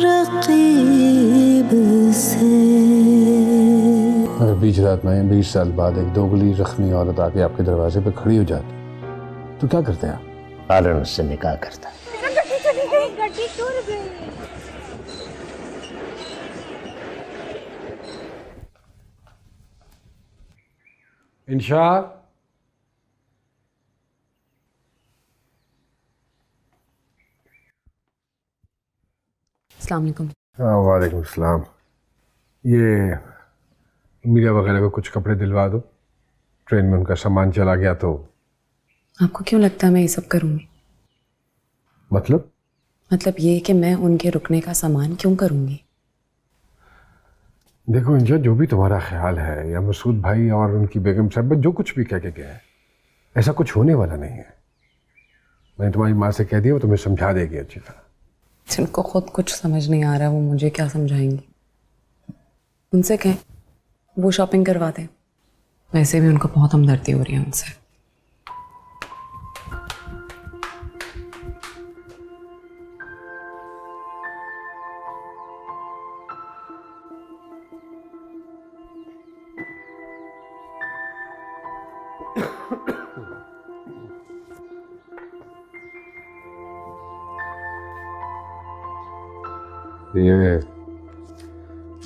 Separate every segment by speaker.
Speaker 1: रकीब से।
Speaker 2: अगर बीच रात में 20 साल बाद एक दोगली जख्मी औरत आके आपके दरवाजे पे खड़ी हो जाती तो क्या करते हैं आप?
Speaker 3: फौरन उससे निकाह करता।
Speaker 4: गड्डी चली गई, गड्डी टूट गई।
Speaker 2: इंशा,
Speaker 5: अस्सलाम वालेकुम।
Speaker 2: वालेकुम सलाम। ये मीरा वगैरह को कुछ कपड़े दिलवा दो, ट्रेन में उनका सामान चला गया तो।
Speaker 5: आपको क्यों लगता है मैं ये सब करूँगी? मतलब ये कि मैं उनके रुकने का सामान क्यों करूँगी?
Speaker 2: देखो इंशा, जो भी तुम्हारा ख्याल है या मसूद भाई और उनकी बेगम साहब जो कुछ भी कह के गया है, ऐसा कुछ होने वाला नहीं है। मैंने तुम्हारी माँ से कह दिया, वो तुम्हें समझा देगी अच्छी तरह।
Speaker 5: जिनको खुद कुछ समझ नहीं आ रहा वो मुझे क्या समझाएंगी? उनसे कहें वो शॉपिंग करवा दें। वैसे भी उनको बहुत हमदर्दी हो रही है उनसे।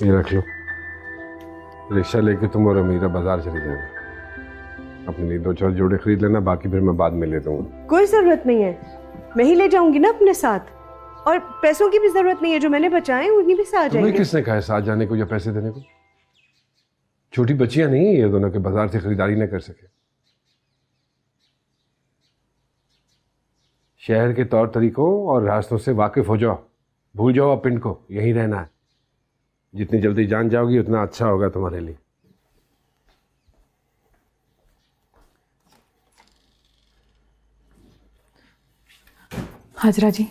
Speaker 2: ये रख लो। रिक्शा लेके तुम और अमीरा बाजार चले जाओगे। अपने लिए 2-4 जोड़े खरीद लेना, बाकी फिर मैं बाद में ले दूंगा।
Speaker 6: कोई जरूरत नहीं है, मैं ही ले जाऊंगी ना अपने साथ। और पैसों की भी जरूरत नहीं है, जो मैंने बचाए उन्हीं में से आ जाएंगे।
Speaker 2: किसने कहा है साथ जाने को या पैसे देने को? छोटी बच्चियां नहीं है ये दोनों के बाजार से खरीदारी न कर सके। शहर के तौर तरीकों और रास्तों से वाकिफ हो जाओ। भूल जाओ अब पिंड को, यहीं रहना है। जितनी जल्दी जान जाओगी उतना अच्छा होगा तुम्हारे लिए।
Speaker 7: हाजरा जी,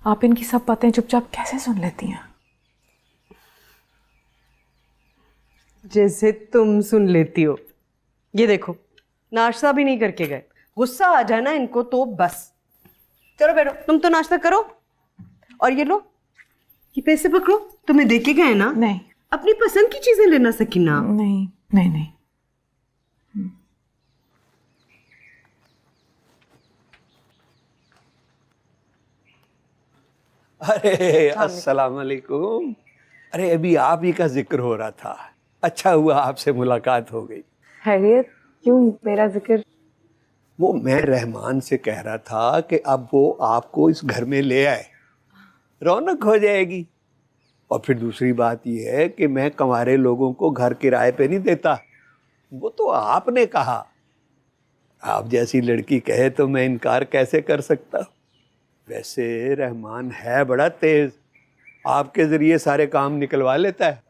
Speaker 7: आप इनकी सब बातें चुपचाप कैसे सुन लेती हैं?
Speaker 6: जैसे तुम सुन लेती हो। ये देखो, नाश्ता भी नहीं करके गए। गुस्सा आ जाना इनको तो बस। चलो बैठो, तुम तो नाश्ता करो। और ये लो, ये पैसे पकड़ो, तुम्हें देके गए ना।
Speaker 7: नहीं,
Speaker 6: अपनी पसंद की चीजें लेना सकीना।
Speaker 7: नहीं नहीं नहीं।
Speaker 8: अरे अस्सलाम वालेकुम। अरे अभी आप ही का जिक्र हो रहा था। अच्छा हुआ आपसे मुलाकात हो गई।
Speaker 7: खैरियत? क्यों मेरा जिक्र?
Speaker 8: वो मैं रहमान से कह रहा था कि अब वो आपको इस घर में ले आए, रौनक हो जाएगी। और फिर दूसरी बात ये है कि मैं कंवारे लोगों को घर किराए पे नहीं देता। वो तो आपने कहा। आप जैसी लड़की कहे तो मैं इनकार कैसे कर सकता। वैसे रहमान है बड़ा तेज, आपके जरिए सारे काम निकलवा लेता है।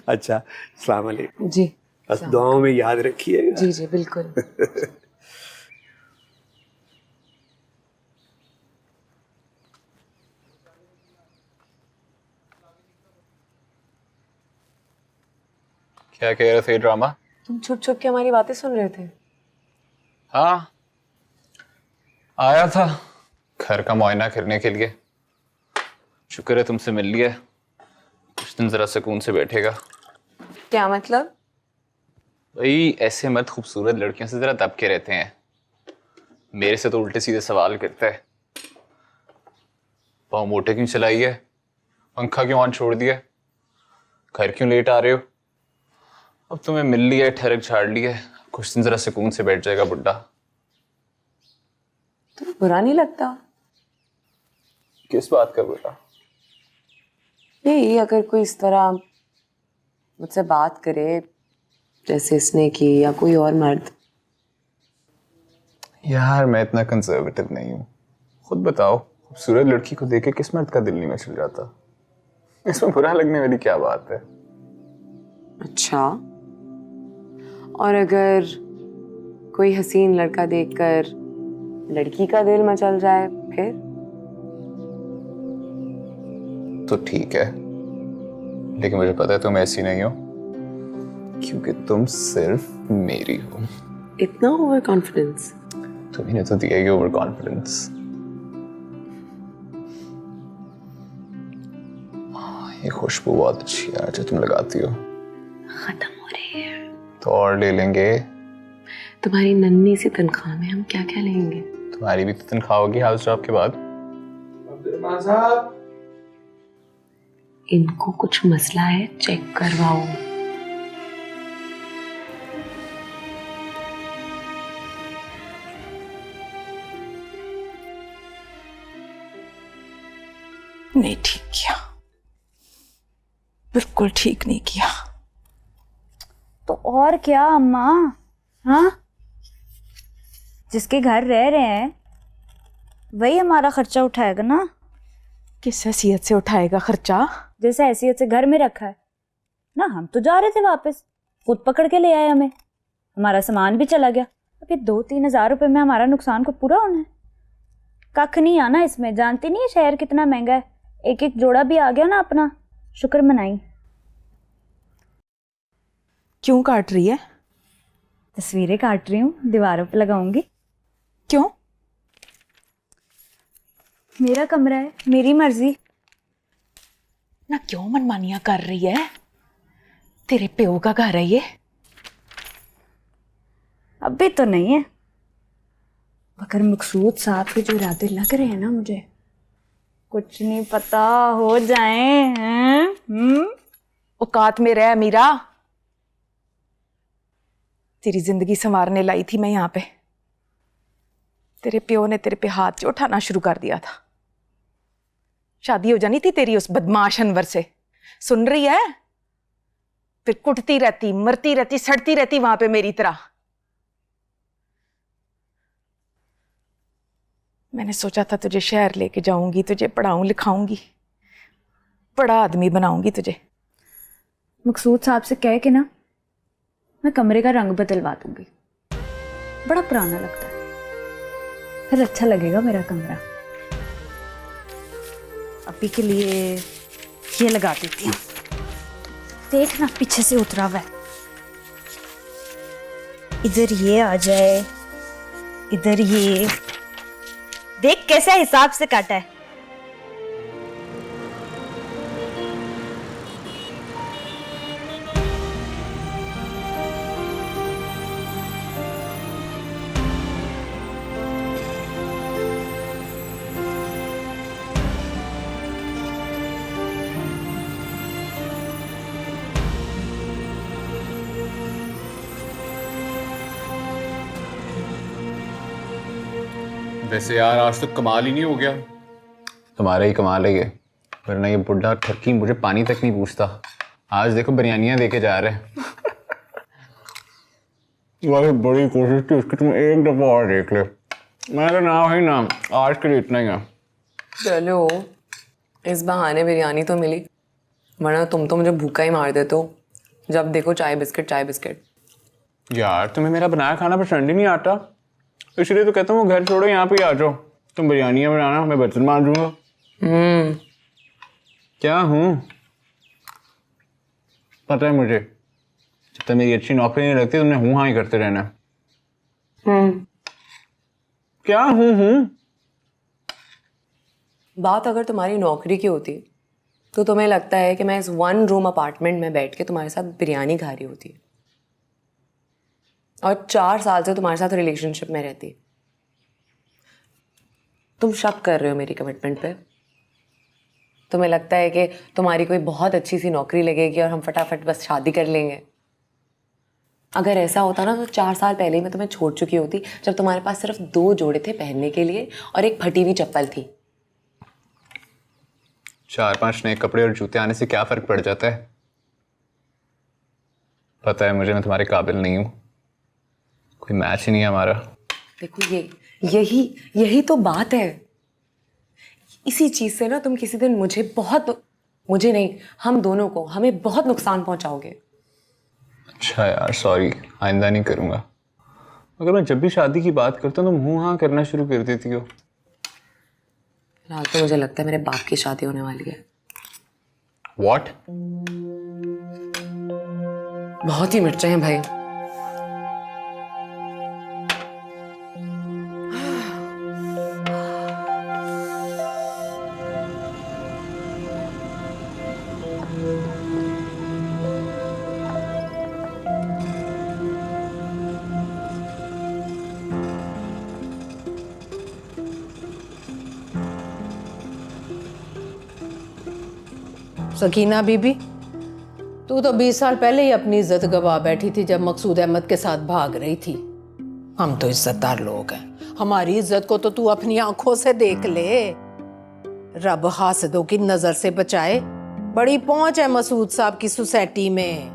Speaker 8: अच्छा, अस्सलाम वालेकुम।
Speaker 5: जी,
Speaker 8: बस दुआओं में याद रखिएगा।
Speaker 5: जी जी बिल्कुल।
Speaker 9: क्या कह रहे थे ड्रामा?
Speaker 5: तुम छुप छुप के हमारी बातें सुन रहे थे?
Speaker 9: हाँ, आया था घर का मुआयना करने के लिए। शुक्र है तुमसे मिल लिया। कुछ दिन जरा सुकून से बैठेगा।
Speaker 5: क्या मतलब?
Speaker 9: भाई ऐसे मत खूबसूरत लड़कियों से जरा दब के रहते हैं। मेरे से तो उल्टे सीधे सवाल करता है। पाँव मोटे क्यों चलाई है? पंखा क्यों ऑन छोड़ दिया? घर क्यों लेट आ रहे हो? अब तुम्हें मिल लिया, ठहरक झाड़ लिया, कुछ दिन जरा सुकून से बैठ जाएगा बुड्ढा।
Speaker 5: तुम्हें बुरा नहीं लगता?
Speaker 9: किस बात का बुरा?
Speaker 5: यही, अगर कोई इस तरह मुझसे बात करे जैसे इसने की, या कोई और मर्द।
Speaker 9: यार मैं इतना कंजर्वेटिव नहीं हूँ। खुद बताओ, खूबसूरत लड़की को देख के किस मर्द का दिल नहीं मचल जाता? इसमें बुरा लगने वाली क्या बात है?
Speaker 5: अच्छा, और अगर कोई हसीन लड़का देखकर लड़की का दिल मचल जाए फिर?
Speaker 9: तो ठीक है, लेकिन मुझे पता है तुम ऐसी नहीं हो, क्योंकि तुम सिर्फ मेरी हो।
Speaker 5: इतना ओवर कॉन्फिडेंस?
Speaker 9: तुम्हें तो दिया ही ओवर कॉन्फिडेंस। ये खुशबू बहुत अच्छी है जो तुम लगाती हो।
Speaker 5: खत्म हो रही है।
Speaker 9: तो और ले लेंगे।
Speaker 5: तुम्हारी नन्ही सी तनख्वाह में हम क्या क्या लेंगे?
Speaker 9: तुम्हारी भी तो तनख्वाह होगी हाउस जॉब के बाद।
Speaker 5: इनको कुछ मसला है, चेक करवाओ।
Speaker 7: नहीं ठीक किया, बिल्कुल ठीक नहीं किया।
Speaker 4: तो और क्या अम्मा, हाँ जिसके घर रह रहे हैं वही हमारा खर्चा उठाएगा ना।
Speaker 7: किस हैसियत से उठाएगा खर्चा?
Speaker 4: जैसे हैसियत से घर में रखा है ना। हम तो जा रहे थे वापस, खुद पकड़ के ले आए हमें, हमारा सामान भी चला गया। अभी 2-3 हज़ार रुपए में हमारा नुकसान को पूरा होना है। कख नहीं आना इसमें, जानती नहीं है शहर कितना महंगा है। एक एक जोड़ा भी आ गया ना अपना, शुक्र मनाई।
Speaker 7: क्यों काट रही है?
Speaker 4: तस्वीरें काट रही हूँ, दीवारों पे लगाऊंगी।
Speaker 7: क्यों?
Speaker 4: मेरा कमरा है, मेरी मर्जी
Speaker 7: ना। क्यों मनमानियां कर रही है? तेरे प्यो का घर है ये।
Speaker 4: अभी तो नहीं है, मगर मकसूद साहब के जो इरादे लग रहे हैं ना, मुझे कुछ नहीं पता हो जाए हैं।
Speaker 7: औकात में रह मीरा, तेरी जिंदगी संवारने लाई थी मैं यहाँ पे। तेरे प्यो ने तेरे पे हाथ जो उठाना शुरू कर दिया था। शादी हो जानी थी तेरी उस बदमाश अनवर से, सुन रही है? फिर कुटती रहती, मरती रहती, सड़ती रहती वहां पे मेरी तरह। मैंने सोचा था तुझे शहर लेके जाऊंगी, तुझे पढ़ाऊं लिखाऊंगी, बड़ा आदमी बनाऊंगी तुझे।
Speaker 4: मकसूद साहब से कह के ना मैं कमरे का रंग बदलवा दूंगी, बड़ा पुराना लगता है, फिर अच्छा लगेगा मेरा कमरा। अभी के लिए ये लगा देती हूँ। देखना पीछे से उतरा हुआ है, इधर ये आ जाए, इधर ये। देख कैसा हिसाब से काटा है।
Speaker 9: वैसे यार आज तो कमाल ही नहीं हो गया। तुम्हारा ही कमाल है ये, वरना ये बुढ़ा ठरकी मुझे पानी तक नहीं पूछता। आज देखो बिरयानियां देके जा रहे हैं। वही बड़ी कोशिश थी उसकी, तुम एक दफा और देख ले। मैं तो ना भाई ना, आज के लिए इतना ही है।
Speaker 5: चलो इस बहाने बिरयानी तो मिली, वरना तुम तो मुझे भूखा ही मार देते हो। जब देखो चाय बिस्किट चाय बिस्किट।
Speaker 9: यार तुम्हें मेरा बनाया खाना पसंद ही नहीं आता, इसलिए तो कहता हूँ घर छोड़ो यहाँ पे आ जाओ। तुम बिरयानियाँ बनाना, मैं बर्तन मांजूंगा। क्या हूँ पता है मुझे, जब तक मेरी अच्छी नौकरी नहीं लगती तुमने हूँ हाँ ही करते रहना। क्या हूँ
Speaker 5: बात अगर तुम्हारी नौकरी की होती तो तुम्हें लगता है कि मैं इस 1 रूम अपार्टमेंट में बैठ के तुम्हारे साथ बिरयानी खा रही होती और 4 साल से तुम्हारे साथ रिलेशनशिप में रहती। तुम शक कर रहे हो मेरी कमिटमेंट पे। तुम्हें लगता है कि तुम्हारी कोई बहुत अच्छी सी नौकरी लगेगी और हम फटाफट बस शादी कर लेंगे। अगर ऐसा होता ना तो 4 साल पहले ही मैं तुम्हें छोड़ चुकी होती, जब तुम्हारे पास सिर्फ 2 जोड़े थे पहनने के लिए और एक फटी हुई चप्पल थी।
Speaker 9: 4-5 नए कपड़े और जूते आने से क्या फर्क पड़ जाता है? पता है मुझे, मैं तुम्हारे काबिल नहीं हूँ, कोई मैच ही नहीं है हमारा।
Speaker 5: देखो यही तो बात है। इसी चीज से ना तुम किसी दिन मुझे नहीं, हम दोनों को, हमें बहुत नुकसान पहुंचाओगे।
Speaker 9: अच्छा यार सॉरी, आइंदा नहीं करूँगा। मगर मैं जब भी शादी की बात करता हूँ तुम हूँ हाँ करना शुरू कर देती हो।
Speaker 5: फिलहाल तो मुझे लगता है मेरे बाप की शादी होने वाली है।
Speaker 9: What?
Speaker 5: बहुत ही मिर्चे हैं भाई।
Speaker 3: सकीना बीबी, तू तो 20 साल पहले ही अपनी इज्जत गवा बैठी थी जब मकसूद अहमद के साथ भाग रही थी। हम तो इज्जतदार लोग हैं, हमारी इज्जत को तो तू अपनी आंखों से देख ले। रब हासदों की नजर से बचाए। बड़ी पहुंच है मसूद साहब की सोसाइटी में।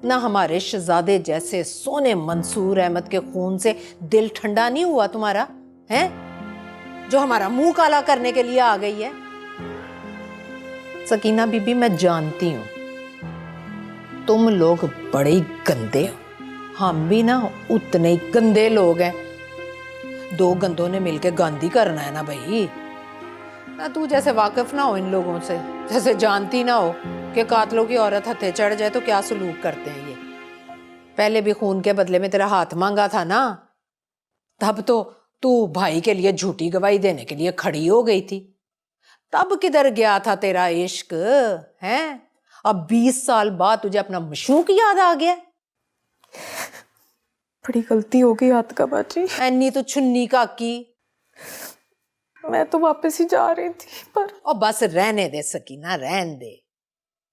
Speaker 3: ना हमारे शहजादे जैसे सोने मंसूर अहमद के खून से दिल ठंडा नहीं हुआ तुम्हारा, हैं? जो हमारा मुंह काला करने के लिए आ गई है। सकीना बीबी, मैं जानती हूं तुम लोग बड़े ही गंदे हो, हम भी ना उतने ही गंदे लोग हैं। दो गंदों ने मिलकर गांधी करना है ना भाई। ना तू जैसे वाकिफ ना हो इन लोगों से, जैसे जानती ना हो कि कातलों की औरत हथे चढ़ जाए तो क्या सलूक करते हैं ये। पहले भी खून के बदले में तेरा हाथ मांगा था ना, तब तो तू भाई के लिए झूठी गवाही देने के लिए खड़ी हो गई थी। तब किधर गया था तेरा इश्क, हैं? अब 20 साल बाद तुझे अपना मशूक याद आ गया।
Speaker 7: बड़ी गलती हो गई आतका बाजी।
Speaker 3: ऐनी तो छुन्नी काकी।
Speaker 7: मैं तो वापस ही जा रही थी पर
Speaker 3: और बस रहने दे सकीना, रहने दे।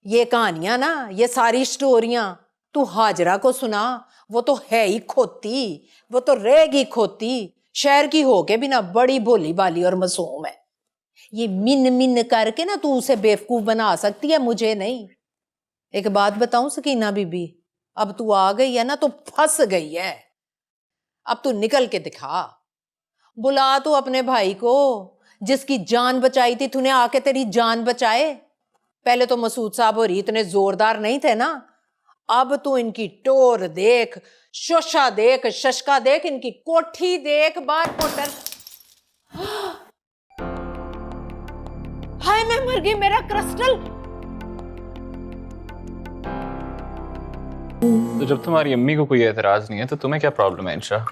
Speaker 3: ये कहानियां ना, ये सारी स्टोरियां तू हाजरा को सुना, वो तो है ही खोती, वो तो रहेगी खोती। शहर की होके भी ना बड़ी भोली भाली और मासूम है। ये मिन मिन करके ना तू उसे बेवकूफ बना सकती है, मुझे नहीं। एक बात बताऊं सकीना बीबी, अब तू आ गई है ना तो फंस गई है। अब तू निकल के दिखा, बुला तू अपने भाई को, जिसकी जान बचाई थी तूने, आके तेरी जान बचाए। पहले तो मसूद साहब और इतने जोरदार नहीं थे ना, अब तू इनकी टोर देख, शोशा देख, शशका देख, इनकी कोठी देख, बार पोटर। हाय मैं मर गई, मेरा क्रिस्टल।
Speaker 9: तो जब तुम्हारी अम्मी को कोई एतराज नहीं है तो तुम्हें क्या प्रॉब्लम है इंशा?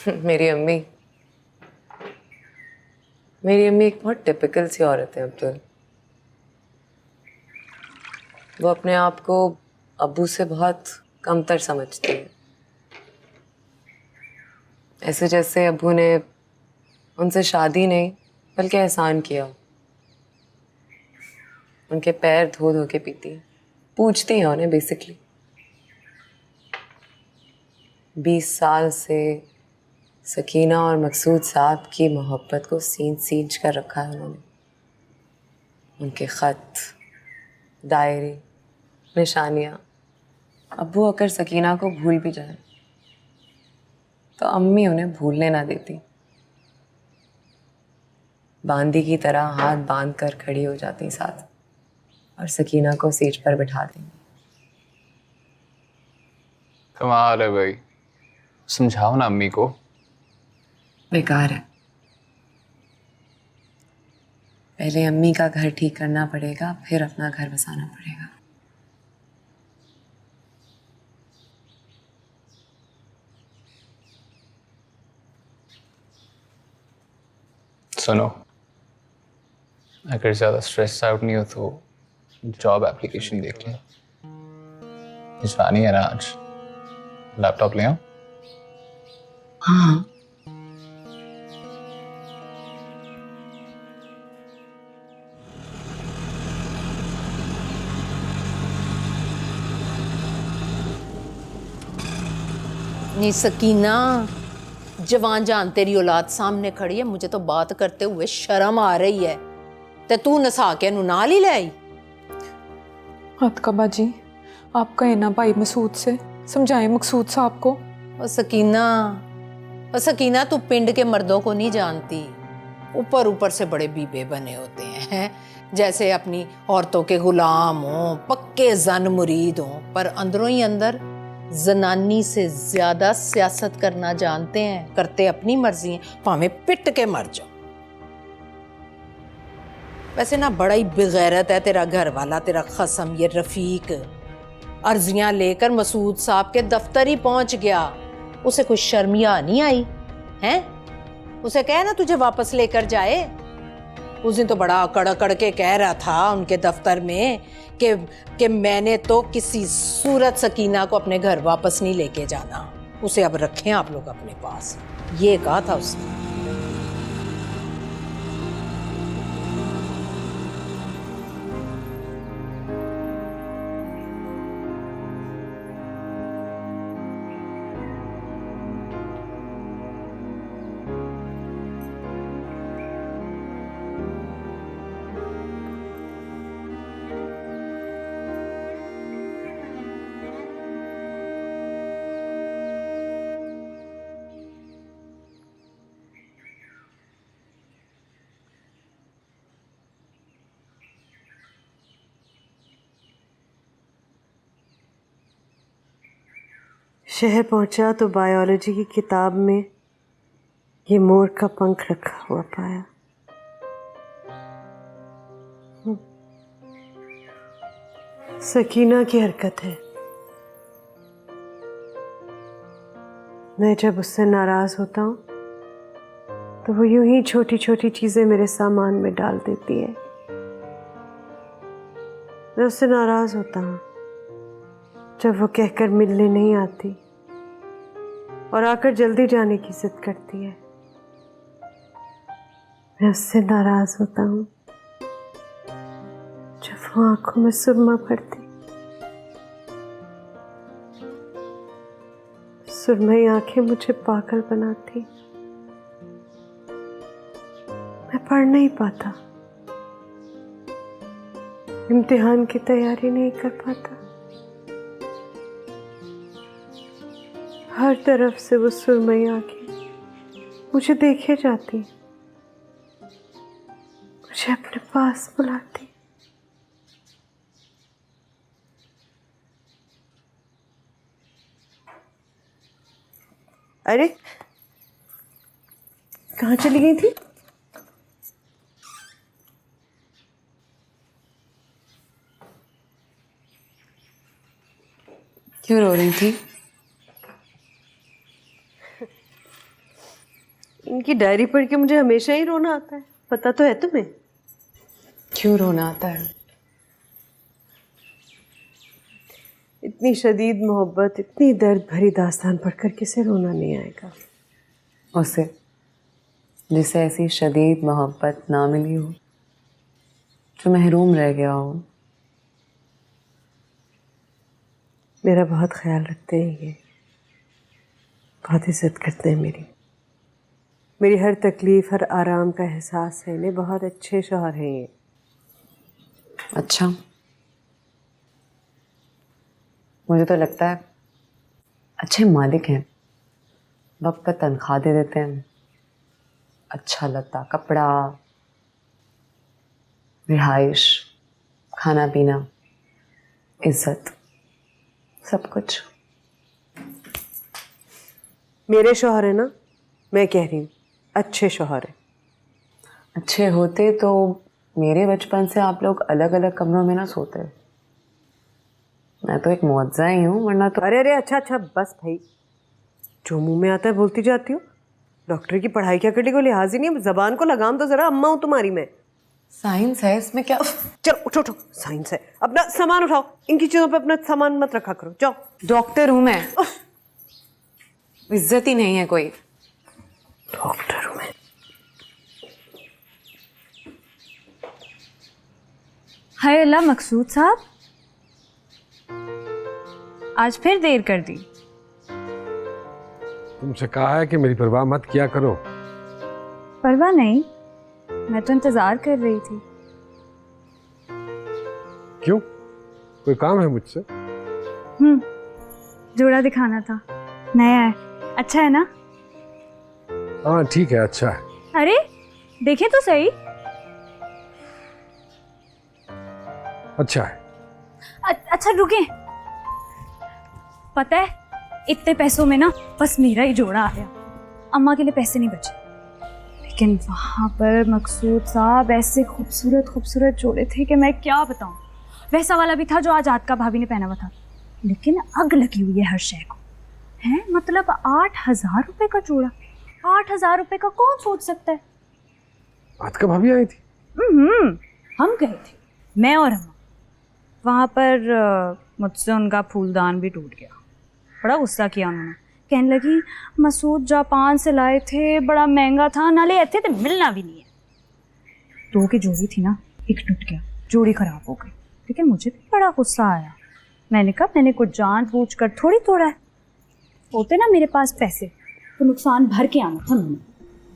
Speaker 5: मेरी अम्मी एक बहुत टिपिकल सी औरत है अब्दुल। वो अपने आप को अब्बू से बहुत कमतर समझती है, ऐसे जैसे अब्बू ने उनसे शादी नहीं बल्कि एहसान किया। उनके पैर धो धो के पीती है, पूछती है उन्हें बेसिकली। 20 साल से सकीना और मकसूद साहब की मोहब्बत को सींच कर रखा है उन्होंने। उनके ख़त, डायरी, निशानियाँ। अब्बू अगर सकीना को भूल भी जाए तो अम्मी उन्हें भूलने ना देती। बांदी की तरह हाथ बांध कर खड़ी हो जाती साथ और सकीना को सीट पर बिठा देंगी।
Speaker 9: कमाल है भाई, समझाओ ना अम्मी को।
Speaker 5: बेकार है, पहले अम्मी का घर ठीक करना पड़ेगा, फिर अपना घर बसाना पड़ेगा।
Speaker 9: सुनो, अगर ज़्यादा स्ट्रेस आउट नहीं हो तो जॉब एप्लीकेशन देख लें। भिजवानी है ना आज, लैपटॉप ले आओ।
Speaker 5: हाँ,
Speaker 3: नहीं सकीना, जवान जान तेरी औलाद सामने खड़ी है, मुझे तो बात करते हुए शर्म आ रही है। ते तू नसा के नू नाल ही ले आई।
Speaker 7: आतका बाजी, आप कहे ना भाई मसूद से, समझाएं मकसूद साहब को।
Speaker 3: और सकीना तू पिंड के मर्दों को नहीं जानती। ऊपर ऊपर से बड़े बीबे बने होते हैं, जैसे अपनी औरतों के गुलाम हों, पक्के जन मुरीद हों, पर अंदरों ही अंदर जनानी से ज्यादा सियासत करना जानते हैं। करते अपनी मर्जी है, भाਵੇਂ पिट के मर जाओ। वैसे ना बड़ा ही बेगैरत है तेरा घर वाला, तेरा खसम ये रफीक। अर्जियां लेकर मसूद साहब के दफ्तर ही पहुंच गया, उसे कुछ शर्मिया नहीं आई हैं? उसे कहे ना तुझे वापस लेकर जाए। उस दिन तो बड़ा अकड़ अकड़ के कह रहा था उनके दफ्तर में कि मैंने तो किसी सूरत सकीना को अपने घर वापस नहीं लेके जाना, उसे अब रखें आप लोग अपने पास, ये कहा था उसने।
Speaker 6: शहर पहुंचा तो बायोलॉजी की किताब में ये मोर का पंख रखा हुआ पाया। सकीना की हरकत है। मैं जब उससे नाराज होता हूँ तो वो यूं ही छोटी छोटी चीजें मेरे सामान में डाल देती है। मैं उससे नाराज होता हूँ जब वो कहकर मिलने नहीं आती और आकर जल्दी जाने की जिद करती है। मैं उससे नाराज होता हूँ जब वो आंखों में सुरमा भरती। सुरमई आंखें मुझे पागल बनाती। मैं पढ़ नहीं पाता, इम्तिहान की तैयारी नहीं कर पाता। हर तरफ से वो सुरमई आंखें मुझे देखे जाती, मुझे अपने पास बुलाती। अरे कहाँ चली गई थी?
Speaker 5: क्यों रो रही थी?
Speaker 6: इनकी डायरी पढ़ के मुझे हमेशा ही रोना आता है, पता तो है तुम्हें।
Speaker 5: क्यों रोना आता है?
Speaker 6: इतनी शदीद मोहब्बत, इतनी दर्द भरी दास्तान पढ़कर किसे रोना नहीं आएगा।
Speaker 5: उसे जिसे ऐसी शदीद मोहब्बत ना मिली हो, जो महरूम रह गया हो।
Speaker 6: मेरा बहुत ख्याल रखते हैं ये, बहुत इज्जत करते हैं मेरी हर तकलीफ, हर आराम का एहसास है इन्हें। बहुत अच्छे शौहर हैं ये।
Speaker 5: अच्छा, मुझे तो लगता है अच्छे मालिक हैं। वक्त पर तनख्वाह दे देते हैं, अच्छा लता कपड़ा, रिहाइश, खाना पीना, इज्जत, सब कुछ।
Speaker 6: मेरे शौहर है ना, मैं कह रही हूँ अच्छे शौहर है।
Speaker 5: अच्छे होते तो मेरे बचपन से आप लोग अलग अलग कमरों में ना सोते। मैं तो एक मुआवजा ही हूँ, वरना तो।
Speaker 6: अरे अच्छा बस भाई, जो मुंह में आता है बोलती जाती हो। डॉक्टर की पढ़ाई क्या करने को लिहाज ही नहीं, जबान को लगाम तो जरा। अम्मा हूँ तुम्हारी मैं।
Speaker 5: साइंस है इसमें क्या?
Speaker 6: चलो उठो, साइंस है। अपना सामान उठाओ, इनकी चीजों पे अपना सामान मत रखा करो, जाओ।
Speaker 5: डॉक्टर हूँ मैं, इज्जत ही नहीं है कोई।
Speaker 6: डॉक्टर हूँ मैं।
Speaker 4: हाय अल्लाह मकसूद साहब, आज फिर देर कर दी।
Speaker 2: तुमसे कहा है कि मेरी परवाह मत किया करो।
Speaker 4: परवाह नहीं, मैं तो इंतजार कर रही थी।
Speaker 2: क्यों, कोई काम है मुझसे?
Speaker 4: जोड़ा दिखाना था, नया है, अच्छा है ना?
Speaker 2: हाँ ठीक है, अच्छा है।
Speaker 4: अरे देखे तो सही।
Speaker 2: अच्छा है।
Speaker 4: अच्छा रुके, पता है इतने पैसों में ना बस मेरा ही जोड़ा आया। अम्मा के लिए पैसे नहीं बचे, लेकिन वहां पर मकसूद साहब ऐसे खूबसूरत खूबसूरत जोड़े थे कि मैं क्या बताऊं। वैसा वाला भी था जो आज आतका भाभी ने पहना हुआ था, लेकिन अग लगी हुई है हर शय को। है मतलब 8,000 रुपए का जोड़ा। 8,000 रुपए का कौन सोच सकता है?
Speaker 2: आतका भाभी आई थी?
Speaker 4: हम गए थे, मैं और अम्मा। वहाँ पर मुझसे उनका फूलदान भी टूट गया। बड़ा गुस्सा किया उन्होंने, कहने लगी मसूद जापान से लाए थे, बड़ा महंगा था, नाले ऐसे तो मिलना भी नहीं है। 2 की जोड़ी थी ना, एक टूट गया, जोड़ी खराब हो गई। लेकिन मुझे भी बड़ा गुस्सा आया। मैंने कहा मैंने कुछ जानबूझ कर थोड़ी तोड़ा है। होते ना मेरे पास पैसे तो नुकसान भर के आना था मैंने।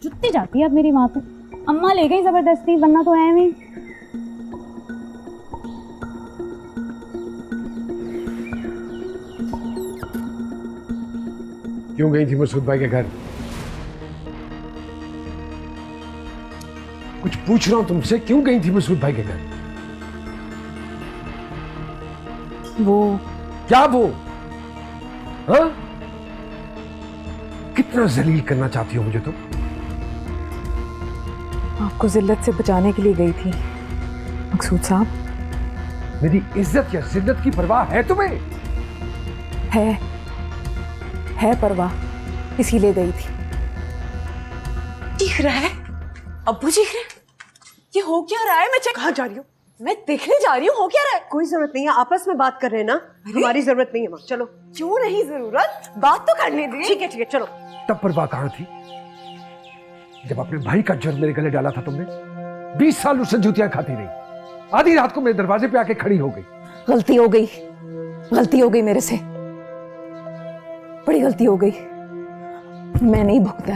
Speaker 4: जुत्ती जाती है अब मेरी वहाँ पे। अम्मा ले गई जबरदस्ती, वरना तो है भी।
Speaker 2: क्यों गई थी मसूद भाई के घर? कुछ पूछ रहा हूं तुमसे, क्यों गई थी मसूद भाई के घर?
Speaker 4: वो
Speaker 2: क्या वो? हाँ? कितना जलील करना चाहती हो मुझे तुम?
Speaker 7: आपको जिल्लत से बचाने के लिए गई थी मकसूद साहब।
Speaker 2: मेरी इज्जत या जिल्लत की परवाह है तुम्हें?
Speaker 7: है परवाह, इसीलिए गई थी। चीख रहा है अब्बू, चीख रहे हैं। ये हो क्या रहा है? मैं
Speaker 6: कहाँ जा रही हो?
Speaker 7: मैं देखने जा रही हूँ, हो क्या रहा है?
Speaker 6: कोई जरूरत नहीं है, आपस में बात कर रहे हैं ना। हमारी जरूरत नहीं है माँ, चलो।
Speaker 7: क्यों नहीं जरूरत? बात तो करने दे।
Speaker 6: ठीक है चलो।
Speaker 2: तब परवाह कहाँ थी जब अपने भाई का जुर्म मेरे गले डाला था तुमने? 20 साल उससे जूतियां खाती रही, आधी रात को मेरे दरवाजे पे आके खड़ी हो गई।
Speaker 7: गलती हो गई मेरे से, बड़ी गलती हो गई। मैं नहीं भुगता,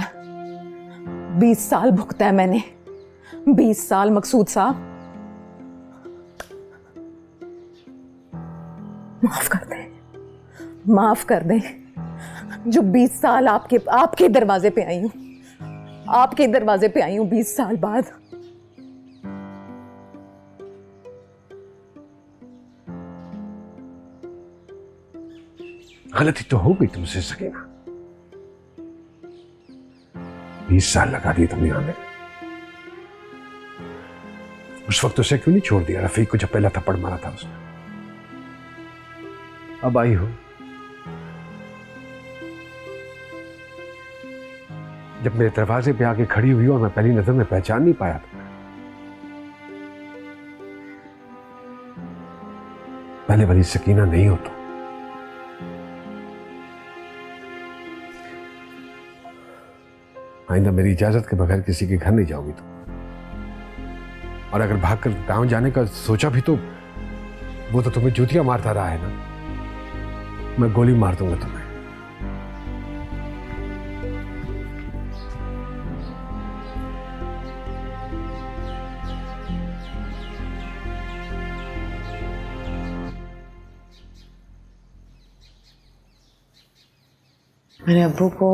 Speaker 7: 20 साल भुगता है मैंने, 20 साल मकसूद साहब। माफ कर दे जो 20 साल आपके दरवाजे पे आई हूं, आपके दरवाजे पे आई हूं 20 साल बाद।
Speaker 2: गलती तो हो गई तुमसे सकीना, 20 साल लगा दिए तुमने आने। उस वक्त उसे क्यों नहीं छोड़ दिया रफीक को, जब पहला थप्पड़ मारा था उसने? अब आई हो जब मेरे दरवाजे पे आके खड़ी हुई और मैं पहली नजर में पहचान नहीं पाया था। पहले वाली सकीना नहीं हो तो। आइंदा मेरी इजाजत के बगैर किसी के घर नहीं जाओगी तुम। और अगर भागकर गांव जाने का सोचा भी तो वो तो तुम्हें जूतियां मारता रहा है ना। मैं गोली मार दूंगा तुम्हें।
Speaker 5: मैंने अब्बू को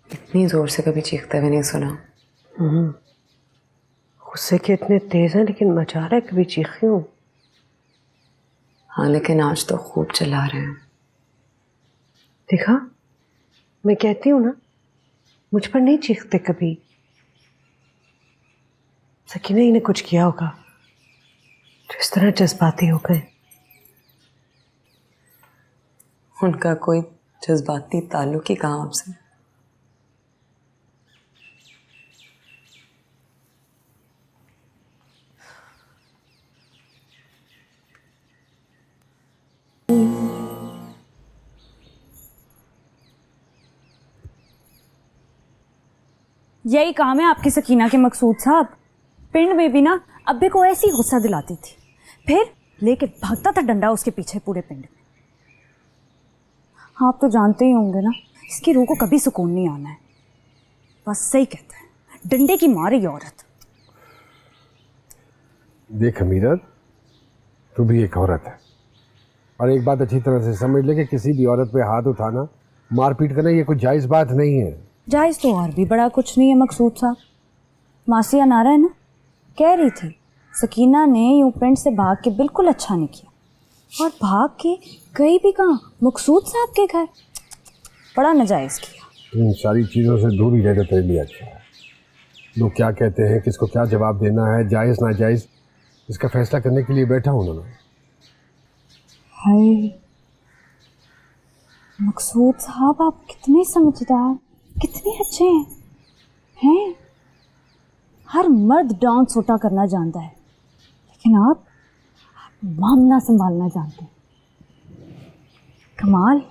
Speaker 5: इतनी जोर से कभी चीखते हुए नहीं सुना।
Speaker 6: गुस्से के इतने तेज हैं, लेकिन मचा रहा है कभी चीखी हूँ।
Speaker 5: हाँ, लेकिन आज तो खूब चिल्ला रहे हैं।
Speaker 6: देखा, मैं कहती हूँ ना, मुझ पर नहीं चीखते कभी। सकीना ही ने कुछ किया होगा तो इस तरह जज्बाती हो गए।
Speaker 5: उनका कोई जज्बाती ताल्लुक ही कहाँ आपसे।
Speaker 4: यही काम है आपकी सकीना के मकसूद साहब। पिंड में भी ना अब्बे को ऐसी गुस्सा दिलाती थी, फिर लेके भागता था डंडा उसके पीछे पूरे पिंड में। आप तो जानते ही होंगे ना, इसकी रूह को कभी सुकून नहीं आना है। बस सही कहते हैं, डंडे की मारी औरत।
Speaker 2: देख अमीरत, तू भी एक औरत है, और एक बात अच्छी तरह से समझ ले कि किसी भी औरत पे हाथ उठाना, मारपीट करना, ये कोई जायज़ बात नहीं है।
Speaker 4: जायज़ तो और भी बड़ा कुछ नहीं है मकसूद साहब। मासिया नारा है ना, कह रही थी सकीना ने यूं पिंड से भाग के बिल्कुल अच्छा नहीं किया, और भाग के कहीं भी कहाँ, मकसूद साहब के घर। बड़ा नाजायज़ किया।
Speaker 2: इन सारी चीज़ों से दूर ही रहना तेरे लिए अच्छा है। लोग क्या कहते हैं, किसको क्या जवाब देना है, जायज़ नाजायज़, इसका फैसला करने के लिए बैठा हूँ ना।
Speaker 4: हाय मकसूद साहब, आप कितने समझदार, कितने अच्छे हैं? हर मर्द डांस छोटा करना जानता है, लेकिन आप मामला संभालना जानते हैं। कमाल।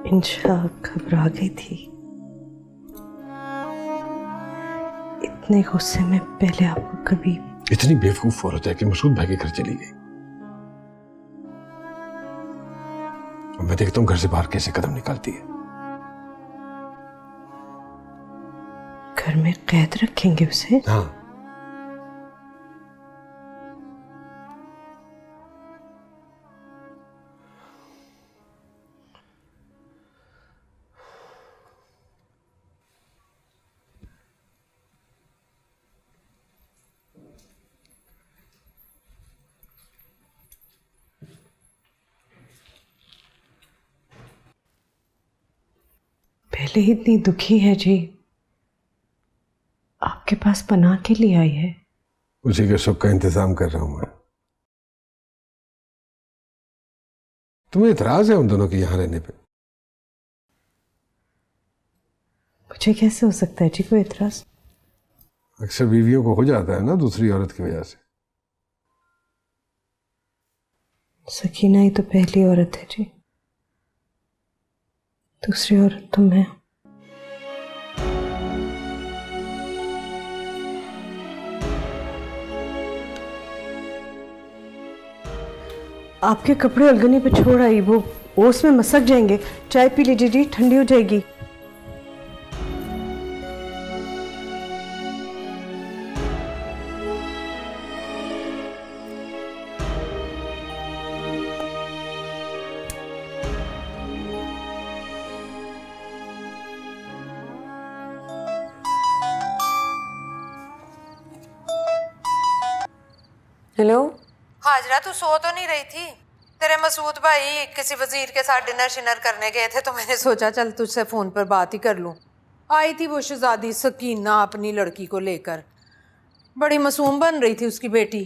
Speaker 6: इंशा घबरा गई थी। इतने गुस्से में पहले आपको कभी।
Speaker 2: इतनी बेवकूफ औरत है कि मसूद भाई के घर चली गई। और मैं देखता हूं घर से बाहर कैसे कदम निकालती है।
Speaker 6: घर में कैद रखेंगे उसे?
Speaker 2: हाँ,
Speaker 6: पहले ही इतनी दुखी है जी, आपके पास पनाह के लिए आई है।
Speaker 2: उसी के सुख का इंतजाम कर रहा हूं मैं। तुम्हें इतराज है उन दोनों के यहां रहने पे?
Speaker 6: मुझे कैसे हो सकता है जी कोई इतराज?
Speaker 2: अक्सर बीवियों को हो जाता है ना दूसरी औरत की वजह से।
Speaker 6: सकीना ही तो पहली औरत है जी, दूसरी औरत तो मैं। आपके कपड़े अलगनी पे छोड़ आई, वो ओस में मसक जाएंगे। चाय पी लीजिए जी, ठंडी हो जाएगी।
Speaker 5: हेलो।
Speaker 3: हाजरा, तू सो तो नहीं रही थी? तेरे मसूद भाई किसी वजीर के साथ डिनर शिनर करने गए थे, तो मैंने सोचा चल तुझसे फोन पर बात ही कर लूं। आई थी वो शहजादी सकीना अपनी लड़की को लेकर, बड़ी मासूम बन रही थी उसकी बेटी।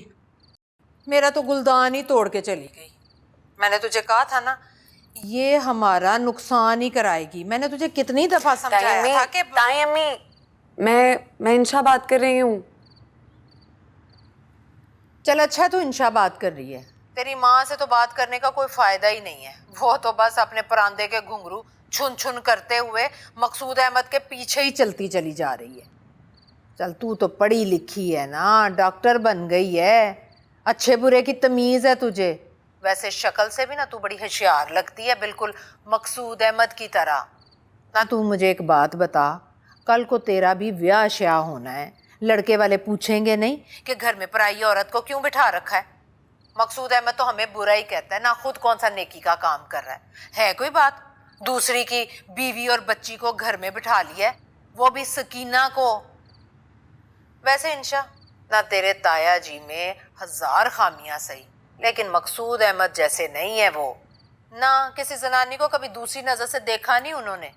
Speaker 3: मेरा तो गुलदान ही तोड़ के चली गई। मैंने तुझे कहा था ना, ये हमारा नुकसान ही कराएगी। मैंने तुझे कितनी दफा समझाया था कि
Speaker 5: ताई अम्मी, मैं इंशा बात कर रही हूँ।
Speaker 3: चल अच्छा, तू इंशा बात कर रही है। तेरी माँ से तो बात करने का कोई फायदा ही नहीं है। वो तो बस अपने परांदे के घुंघरू छुन छुन करते हुए मकसूद अहमद के पीछे ही चलती चली जा रही है। चल तू तो पढ़ी लिखी है ना, डॉक्टर बन गई है, अच्छे बुरे की तमीज़ है तुझे। वैसे शक्ल से भी ना तू बड़ी होशियार लगती है, बिल्कुल मकसूद अहमद की तरह। ना तू मुझे एक बात बता, कल को तेरा भी ब्याह श्याह होना है, लड़के वाले पूछेंगे नहीं कि घर में पराई औरत को क्यों बिठा रखा है? मकसूद अहमद तो हमें बुरा ही कहता है ना, खुद कौन सा नेकी का काम कर रहा है कोई बात? दूसरी की बीवी और बच्ची को घर में बिठा लिया है, वो भी सकीना को। वैसे इंशा, ना तेरे ताया जी में 1000 खामियां सही, लेकिन मकसूद अहमद जैसे नहीं है वो। ना किसी जनानी को कभी दूसरी नज़र से देखा नहीं उन्होंने।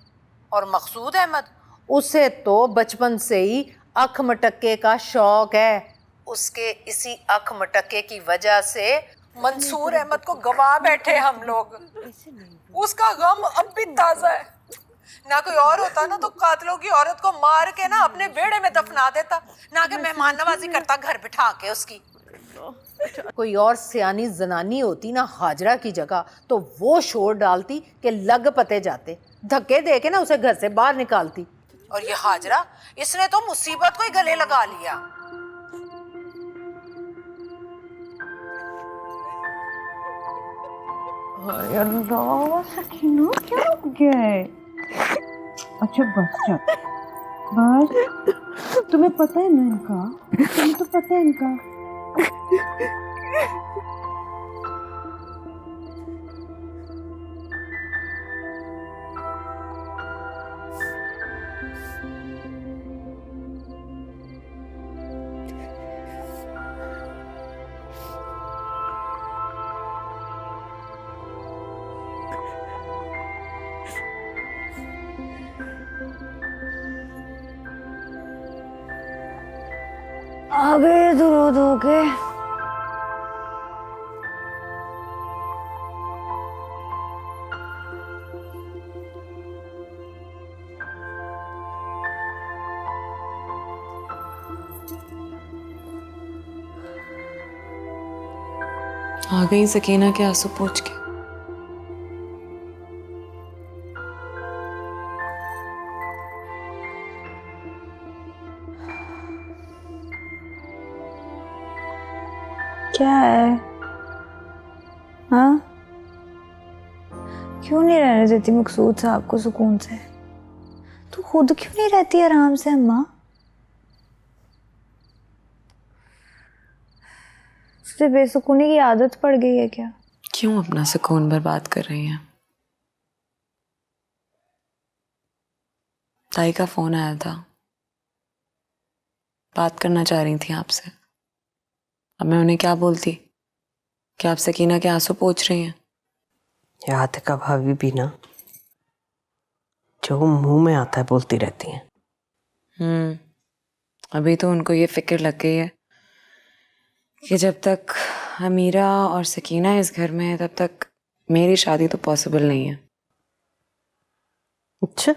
Speaker 3: और मकसूद अहमद, उसे तो बचपन से ही अख मटक्के का शौक है। उसके इसी अख मटक्के की वजह से मंसूर अहमद को गवा बैठे हम लोग। उसका गम अब भी ताज़ा है। ना कोई और होता ना तो कातलों की औरत को मार के ना अपने बेड़े में दफना देता, ना कि मेहमान नवाजी करता घर बिठा के उसकी। कोई और सियानी जनानी होती ना हाजरा की जगह, तो वो शोर डालती कि लग पते जाते, धक्के दे के ना उसे घर से बाहर निकालती। और ये हाजरा, इसने तो मुसीबत को ही गले लगा लिया।
Speaker 6: सकीना क्या हो गया है? अच्छा बस चल, बस। तुम्हें पता है ना इनका, तुम्हें तो पता है इनका।
Speaker 4: आ गए दूर हो के।
Speaker 5: आ गई सकीना के आंसू पोंछ के।
Speaker 4: क्या है? हाँ, क्यों नहीं रहने देती मकसूद साहब को सुकून से? तू खुद क्यों नहीं रहती आराम से अम्मा? तुझे बेसुकूनी की आदत पड़ गई है क्या?
Speaker 5: क्यों अपना सुकून बर्बाद कर रही हैं? ताई का फोन आया था, बात करना चाह रही थी आपसे। अब मैं उन्हें क्या बोलती कि आप सकीना के आंसू पोंछ रही हैं?
Speaker 6: याद है का भाभी भी ना, जो मुंह में आता है बोलती रहती हैं।
Speaker 5: अभी तो उनको ये फिक्र लग गई है कि जब तक अमीरा और सकीना इस घर में है तब तक मेरी शादी तो पॉसिबल नहीं है।
Speaker 6: अच्छा,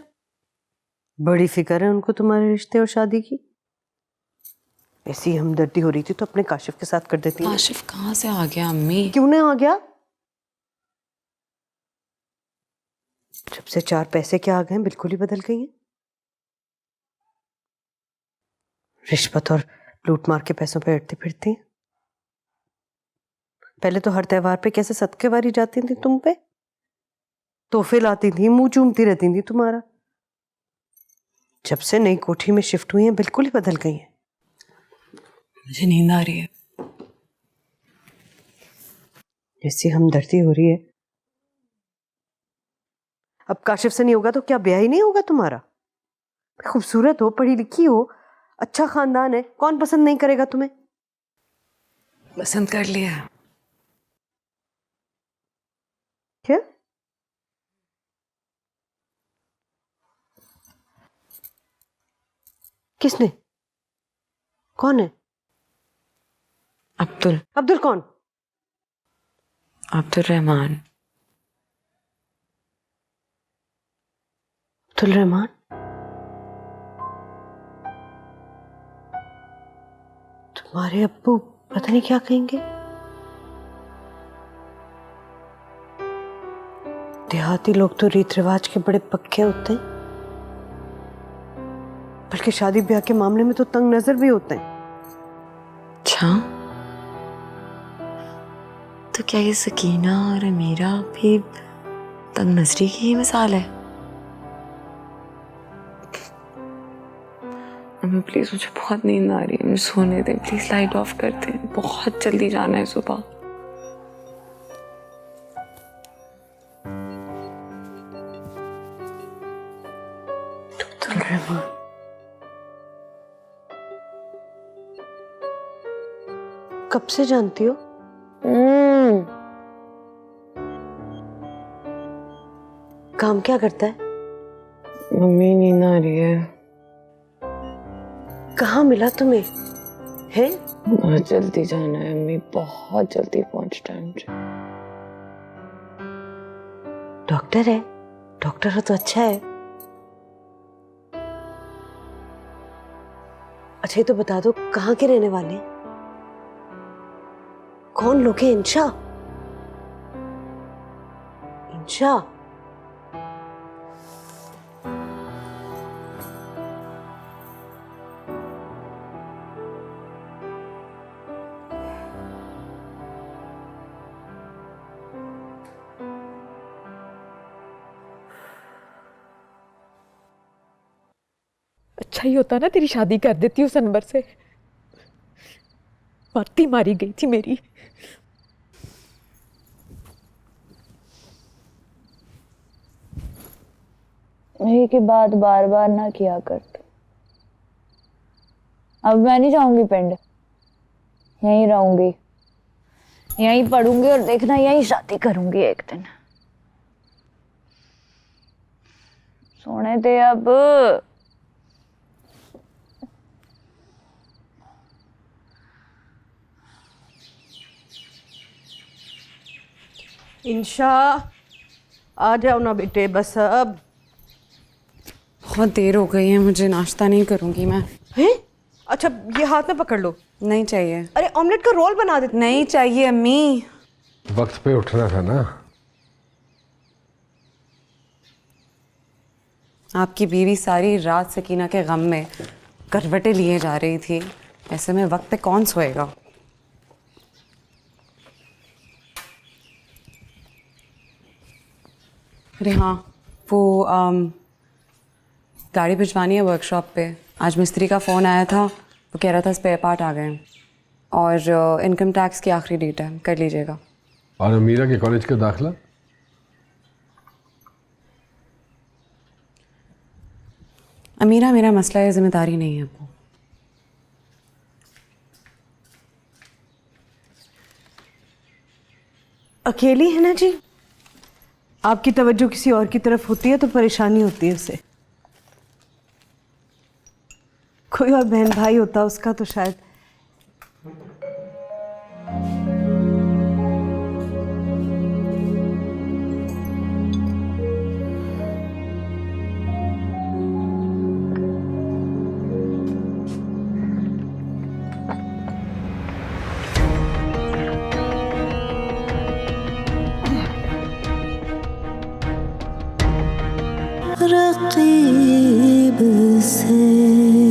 Speaker 6: बड़ी फिक्र है उनको तुम्हारे रिश्ते और शादी की। ऐसी हमदर्दी हो रही थी तो अपने काशिफ के साथ कर देती।
Speaker 5: काशिफ कहाँ से आ गया अम्मी?
Speaker 6: क्यों नहीं आ गया? जब से 4 पैसे क्या आ गए बिल्कुल ही बदल गई हैं। रिश्वत और लूट मार के पैसों पे अड़ती फिरती हैं। पहले तो हर त्योहार पे कैसे सदके वारी जाती थी तुम पे, तोहफे लाती थी, मुंह चूमती रहती थी तुम्हारा। जब से नई कोठी में शिफ्ट हुई हैं बिल्कुल ही बदल गई हैं।
Speaker 5: मुझे नींद आ रही है।
Speaker 6: ऐसी हमदर्दी हो रही है। अब काशिफ से नहीं होगा तो क्या ब्याह ही नहीं होगा तुम्हारा? खूबसूरत हो, पढ़ी लिखी हो, अच्छा खानदान है, कौन पसंद नहीं करेगा तुम्हें?
Speaker 5: पसंद कर लिया।
Speaker 6: क्या? किसने? कौन है?
Speaker 5: अब्दुल।
Speaker 6: अब्दुल कौन?
Speaker 5: अब्दुल रहमान।
Speaker 6: अब्दुल रहमान? तुम्हारे अब्बू पता नहीं क्या कहेंगे। देहाती लोग तो रीत रिवाज के बड़े पक्के होते हैं, बल्कि शादी ब्याह के मामले में तो तंग नजर भी होते हैं।
Speaker 5: अच्छा, तो क्या ये सकीना और अमीरा भी तंग नजरी की ही मिसाल है? अम्मी प्लीज, मुझे बहुत नींद आ रही है, मुझे सोने दे प्लीज। लाइट ऑफ कर दे, बहुत जल्दी जाना है सुबह।
Speaker 6: अब्दुल रहमान? कब से जानती हो? काम क्या करता है?
Speaker 5: मम्मी नींद आ रही है।
Speaker 6: कहाँ मिला तुम्हें? है?
Speaker 5: बहुत जल्दी जाना है अम्मी, बहुत जल्दी पहुंचना है मुझे।
Speaker 6: डॉक्टर है? डॉक्टर हो तो अच्छा है। अच्छा, ये तो बता दो कहाँ के रहने वाले हैं? कौन लोग हैं? इंशा? इंशा?
Speaker 7: अच्छा ही होता ना तेरी शादी कर देती उस अनवर से। मत्ती मारी गई थी मेरी।
Speaker 4: यही की बात बार बार ना किया कर तू। अब मैं नहीं जाऊंगी पिंड, यहीं रहूंगी, यहीं पढ़ूंगी और देखना यहीं शादी करूंगी एक दिन। सोने दे अब।
Speaker 6: इंशा, आ जाओ ना बेटे, बस अब।
Speaker 5: बहुत देर हो गई है, मुझे नाश्ता नहीं करूंगी मैं।
Speaker 6: हैं? अच्छा, ये हाथ में पकड़ लो।
Speaker 5: नहीं चाहिए।
Speaker 6: अरे ऑमलेट का रोल बना देते।
Speaker 5: नहीं चाहिए अम्मी।
Speaker 2: वक्त पे उठना था ना।
Speaker 5: आपकी बीवी सारी रात सकीना के गम में करवटें लिए जा रही थी, ऐसे में वक्त पे कौन सोएगा? अरे हाँ, वो गाड़ी भिजवानी है वर्कशॉप पे। आज मिस्त्री का फ़ोन आया था, वो कह रहा था स्पेयर पार्ट आ गए हैं और इनकम टैक्स की आखिरी डेट है, कर लीजिएगा।
Speaker 2: और अमीरा के कॉलेज का दाखिला?
Speaker 5: अमीरा मेरा मसला है, जिम्मेदारी नहीं है वो।
Speaker 6: अकेली है ना जी, आपकी तवज्जो किसी और की तरफ होती है तो परेशानी होती है उसे। कोई और बहन भाई होता उसका तो शायद।
Speaker 1: रकीब से